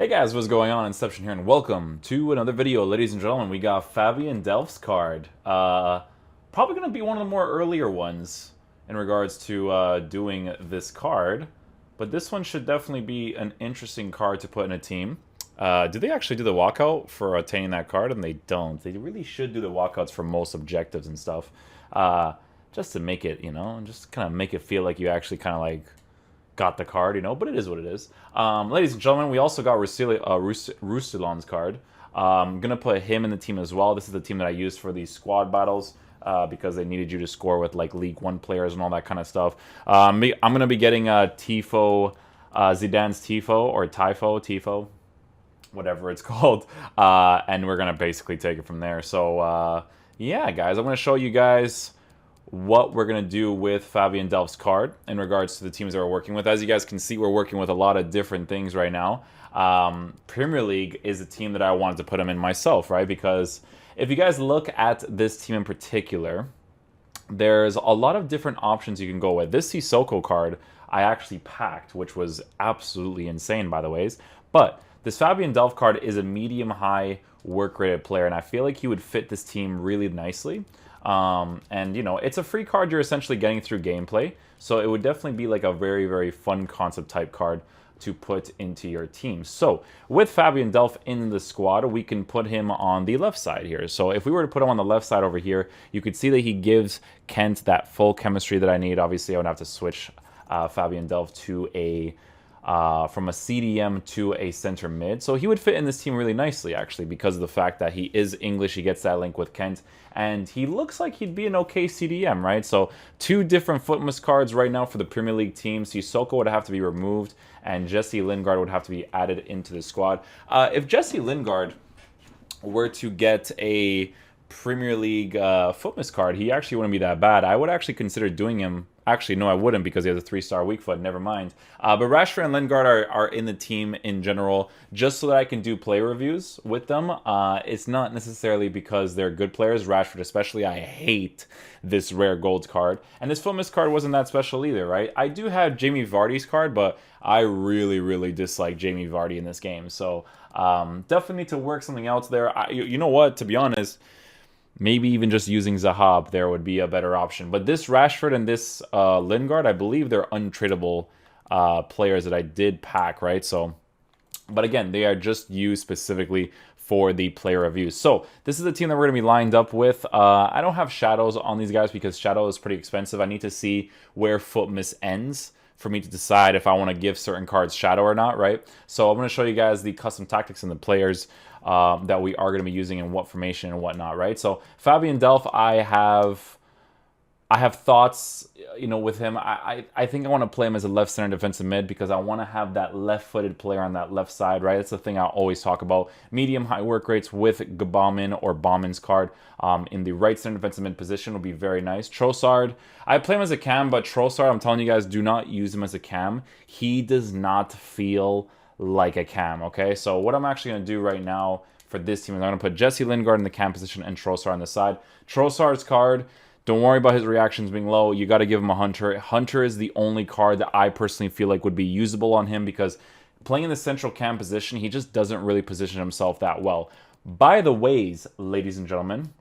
Hey guys, what's going on? Inception here, and welcome to another video. Ladies and gentlemen, we got Fabian Delph's card. Probably going to be one of the more earlier ones in regards to doing this card. But this one should definitely be an interesting card to put in a team. Do they actually do the walkout for attaining that card? And they don't. They really should do the walkouts for most objectives and stuff. Just to make it, just kind of make it feel like you actually kind of like got the card, but it is what it is. Ladies and gentlemen, we also got Rustilon's card. I'm going to put him in the team as well. This is the team that I used for these squad battles because they needed you to score with like League 1 players and all that kind of stuff. I'm going to be getting Tifo, Zidane's Tifo, or Tifo, whatever it's called. And we're going to basically take it from there. So, yeah, guys, I'm going to show you guys what we're going to do with Fabian Delph's card in regards to the teams that we're working with. As you guys can see, we're working with a lot of different things right now. Premier League is a team that I wanted to put him in myself, right? Because if you guys look at this team in particular, there's a lot of different options you can go with. This Sissoko card I actually packed, which was absolutely insane, by the ways. But this Fabian Delph card is a medium-high work-rated player, and I feel like he would fit this team really nicely. And it's a free card you're essentially getting through gameplay, so it would definitely be like a very, very fun concept type card to put into your team. So with Fabian Delph in the squad, we can put him on the left side here. So if we were to put him on the left side over here, you could see that he gives Kent that full chemistry that I need. Obviously, I would have to switch Fabian Delph to a from a CDM to a center mid. So he would fit in this team really nicely, actually, because of the fact that he is English. He gets that link with Kent, and he looks like he'd be an okay CDM, right? So two different Futmas cards right now for the Premier League team. Sissoko would have to be removed, and Jesse Lingard would have to be added into the squad. If Jesse Lingard were to get a Premier League Futmas card, he actually wouldn't be that bad. I would actually consider doing him. Actually, no, I wouldn't, because he has a 3-star weak foot. Never mind. But Rashford and Lingard are in the team in general, just so that I can do play reviews with them. It's not necessarily because they're good players. Rashford especially, I hate this rare gold card. And this Futmas card wasn't that special either, right? I do have Jamie Vardy's card, but I really, really dislike Jamie Vardy in this game. So definitely need to work something else there. You know what? To be honest, maybe even just using Zaha there would be a better option. But this Rashford and this Lingard, I believe they're untradeable players that I did pack, right? So, but again, they are just used specifically for the player reviews. So this is the team that we're going to be lined up with. I don't have shadows on these guys because shadow is pretty expensive. I need to see where Futmas ends for me to decide if I want to give certain cards shadow or not, right? So I'm going to show you guys the custom tactics and the players that we are going to be using in what formation and whatnot, right? So Fabian Delph, I have thoughts, with him. I think I want to play him as a left center defensive mid because I want to have that left-footed player on that left side, right? That's the thing I always talk about. Medium-high work rates with Gabamin or Bauman's card in the right center defensive mid position would be very nice. Trossard, I play him as a cam, but Trossard, I'm telling you guys, do not use him as a cam. He does not feel like a cam, okay? So what I'm actually going to do right now for this team is I'm going to put Jesse Lingard in the cam position and Trossard on the side. Trossard's card, don't worry about his reactions being low. You got to give him a Hunter. Hunter is the only card that I personally feel like would be usable on him because playing in the central cam position, he just doesn't really position himself that well. By the ways, ladies and gentlemen,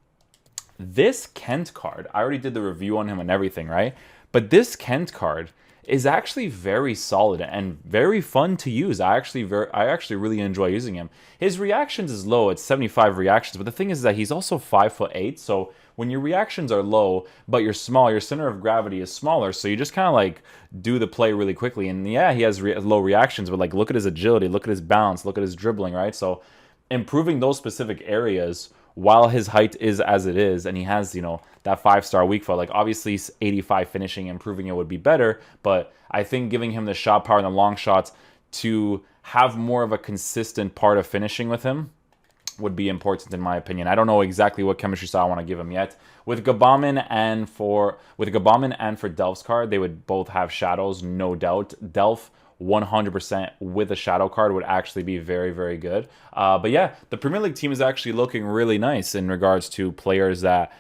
this Kent card, I already did the review on him and everything, right? But this Kent card is actually very solid and very fun to use. I actually really enjoy using him. His reactions is low at 75 reactions, but the thing is that he's also 5'8", so when your reactions are low, but you're small, your center of gravity is smaller, so you just kind of like do the play really quickly. And yeah, he has low reactions, but like look at his agility, look at his balance, look at his dribbling, right? So improving those specific areas while his height is as it is, and he has, that 5-star weak foot, like obviously 85 finishing, improving it would be better, but I think giving him the shot power and the long shots to have more of a consistent part of finishing with him would be important in my opinion. I don't know exactly what chemistry style I want to give him yet. With Gabamin and for Delph's card, they would both have shadows, no doubt. Delph 100% with a shadow card would actually be very, very good. But yeah, the Premier League team is actually looking really nice in regards to players that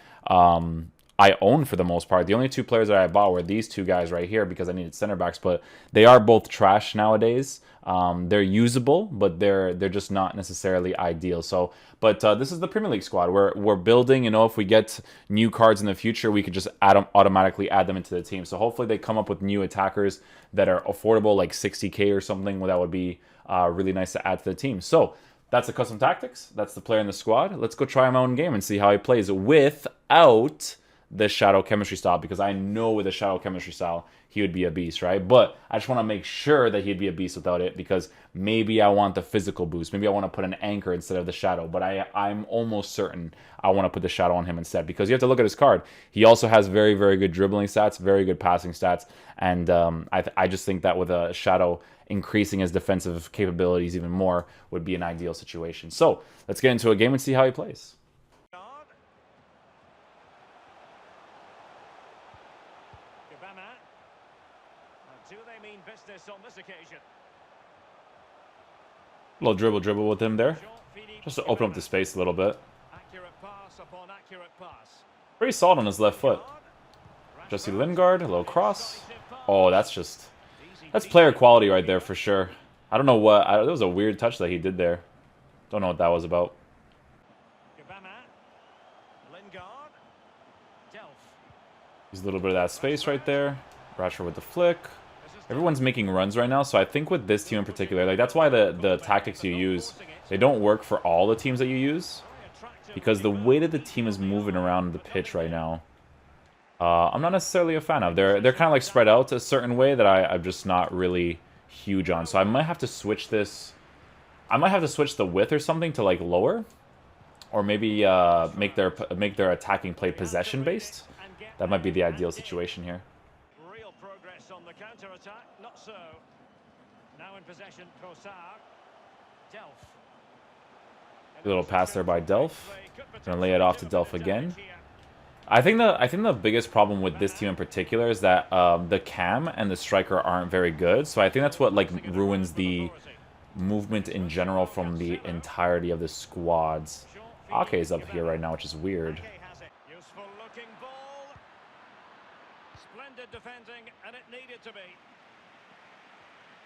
I own for the most part. The only two players that I bought were these two guys right here because I needed center backs, but they are both trash nowadays. They're usable, but they're just not necessarily ideal. So, but this is the Premier League squad. We're building. You know, if we get new cards in the future, we could just automatically add them into the team. So hopefully they come up with new attackers that are affordable, like 60K or something. That would be really nice to add to the team. So that's the custom tactics. That's the player in the squad. Let's go try my own game and see how he plays without the shadow chemistry style, because I know with the shadow chemistry style he would be a beast, right? But I just want to make sure that he'd be a beast without it, because maybe I want the physical boost. Maybe I want to put an anchor instead of the shadow, but I'm almost certain I want to put the shadow on him instead, because you have to look at his card. He also has very, very good dribbling stats, very good passing stats, and I just think that with a shadow, increasing his defensive capabilities even more would be an ideal situation. So let's get into a game and see how he plays. Do they mean business on this occasion? A little dribble with him there, just to open up the space a little bit. Accurate pass upon accurate pass. Pretty solid on his left foot. Jesse Lingard, a little cross. Oh, that's player quality right there for sure. I don't know what, that was a weird touch that he did there. Don't know what that was about. Lingard. Delph. He's a little bit of that space right there. Rashford with the flick. Everyone's making runs right now, so I think with this team in particular, like that's why the tactics you use, they don't work for all the teams that you use, because the way that the team is moving around the pitch right now, I'm not necessarily a fan of. They're kind of like spread out a certain way that I'm just not really huge on. So I might have to switch this. I might have to switch the width or something to like lower, or maybe make their attacking play possession based. That might be the ideal situation here. On the counter-attack, not so. Now in possession, Kossar. Delph. A little pass there by Delph. Gonna lay it off to Delph again. I think the biggest problem with this team in particular is that the cam and the striker aren't very good. So I think that's what like ruins the movement in general from the entirety of the squads. Ake is up here right now, which is weird. Useful looking ball. Splendid defending, and it needed to be.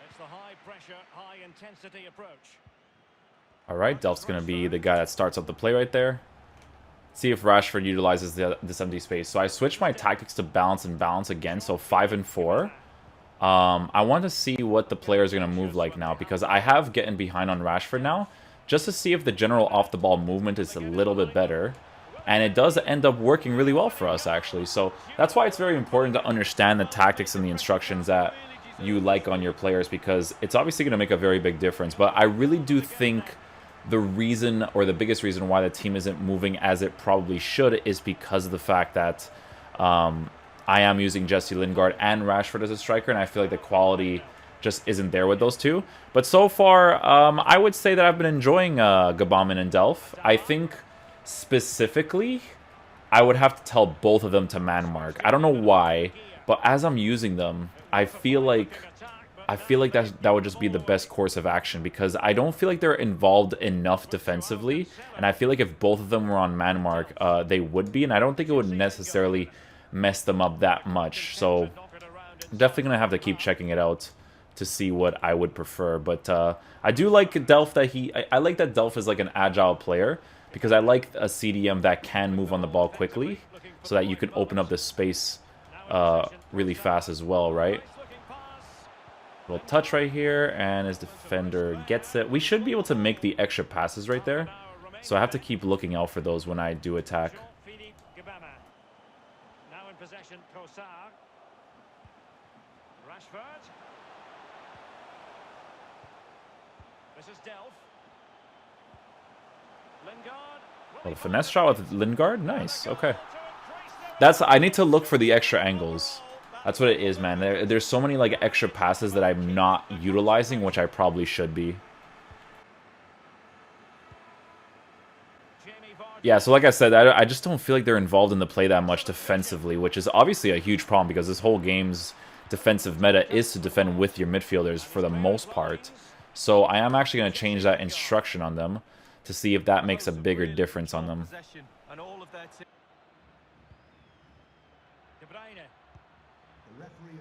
It's the high pressure, high intensity approach. All right, Delph's going to be the guy that starts up the play right there. See if Rashford utilizes this empty space. So I switched my tactics to balance and balance again, so 5 and 4. I want to see what the players are going to move like now, because I have getting behind on Rashford now, just to see if the general off-the-ball movement is a little bit better. And it does end up working really well for us, actually. So that's why it's very important to understand the tactics and the instructions that you like on your players, because it's obviously going to make a very big difference. But I really do think the reason, or the biggest reason why the team isn't moving as it probably should, is because of the fact that I am using Jesse Lingard and Rashford as a striker, and I feel like the quality just isn't there with those two. But so far, I would say that I've been enjoying Gabamin and Delph. I think specifically, I would have to tell both of them to man mark. I don't know why, but as I'm using them, I feel like that would just be the best course of action, because I don't feel like they're involved enough defensively, and I feel like if both of them were on man mark, they would be, and I don't think it would necessarily mess them up that much. So definitely gonna have to keep checking it out to see what I would prefer. But I do like Delph, that I like that Delph is like an agile player, because I like a CDM that can move on the ball quickly, so that you can open up the space really fast as well, right? Little touch right here, and his defender gets it. We should be able to make the extra passes right there, so I have to keep looking out for those when I do attack. Now in possession, Kossar. Rashford. This is Delph. Lingard. A little finesse shot with Lingard. Nice. Okay. I need to look for the extra angles. That's what it is, man. There's so many like extra passes that I'm not utilizing, which I probably should be. Yeah, so like I said, I just don't feel like they're involved in the play that much defensively, which is obviously a huge problem, because this whole game's defensive meta is to defend with your midfielders for the most part. So I am actually going to change that instruction on them to see if that makes a bigger difference on them.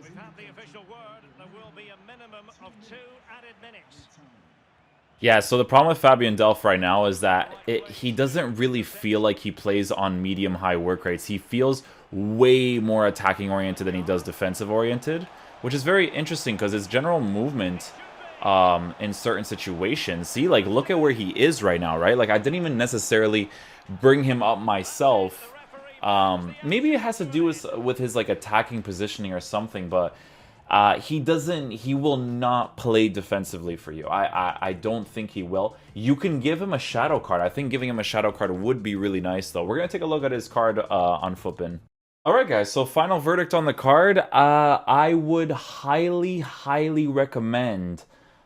We've had the official word. There will be a minimum of 2 added minutes. Yeah, so the problem with Fabian Delph right now is that he doesn't really feel like he plays on medium-high work rates. He feels way more attacking-oriented than he does defensive-oriented, which is very interesting because his general movement in certain situations, see, like, look at where he is right now, right? Like, I didn't even necessarily bring him up myself. Maybe it has to do with his, like, attacking positioning or something, but he will not play defensively for you. I don't think he will. You can give him a shadow card. I think giving him a shadow card would be really nice, though. We're going to take a look at his card on Futman. Alright, guys, so final verdict on the card. I would highly recommend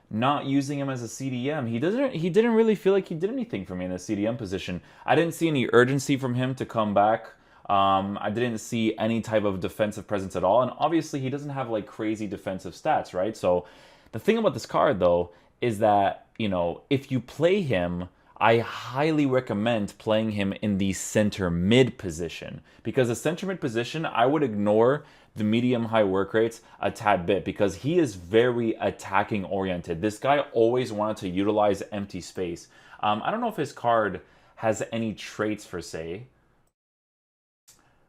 not using him as a CDM. He didn't really feel like he did anything for me in the CDM position. I didn't see any urgency from him to come back. I didn't see any type of defensive presence at all, and obviously he doesn't have like crazy defensive stats, right? So the thing about this card, though, is that, you know, if you play him, I highly recommend playing him in the center mid position, because the center mid position, I would ignore the medium high work rates a tad bit because he is very attacking oriented. This guy always wanted to utilize empty space. I don't know if his card has any traits per se,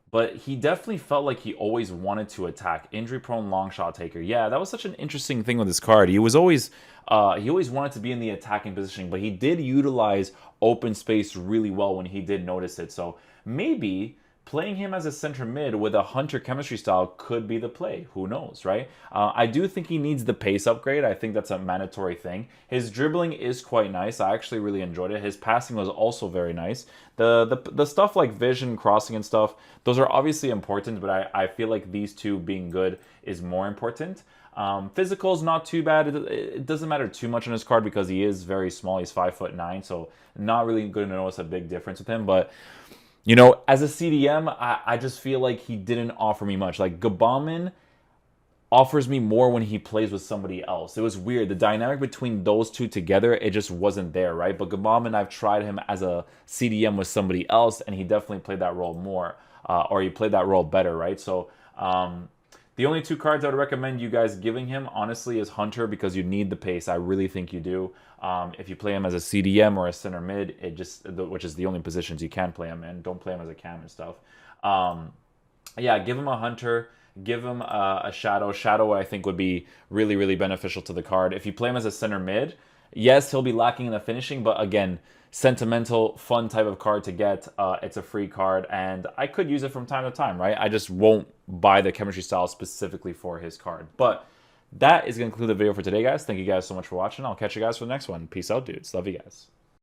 but he definitely felt like he always wanted to attack. Injury-prone long shot taker. Yeah, that was such an interesting thing with this card. He always wanted to be in the attacking position, but he did utilize open space really well when he did notice it. So maybe playing him as a center mid with a Hunter chemistry style could be the play. Who knows, right? I do think he needs the pace upgrade. I think that's a mandatory thing. His dribbling is quite nice. I actually really enjoyed it. His passing was also very nice. The stuff like vision, crossing and stuff, those are obviously important, but I feel like these two being good is more important. Physical is not too bad. It doesn't matter too much on his card because he is very small. He's 5'9", so not really going to notice a big difference with him, but you know, as a CDM, I just feel like he didn't offer me much. Like, Gabamin offers me more when he plays with somebody else. It was weird. The dynamic between those two together, it just wasn't there, right? But Gabamin, I've tried him as a CDM with somebody else, and he definitely played that role more, or he played that role better, right? So, the only two cards I would recommend you guys giving him, honestly, is Hunter, because you need the pace. I really think you do. If you play him as a CDM or a center mid, which is the only positions you can play him in. Don't play him as a cam and stuff. Yeah, give him a Hunter. Give him a Shadow. Shadow, I think, would be really beneficial to the card. If you play him as a center mid, yes, he'll be lacking in the finishing, but again, sentimental, fun type of card to get. It's a free card, and I could use it from time to time, right? I just won't buy the chemistry style specifically for his card. But that is going to conclude the video for today, guys. Thank you guys so much for watching. I'll catch you guys for the next one. Peace out, dudes. Love you guys.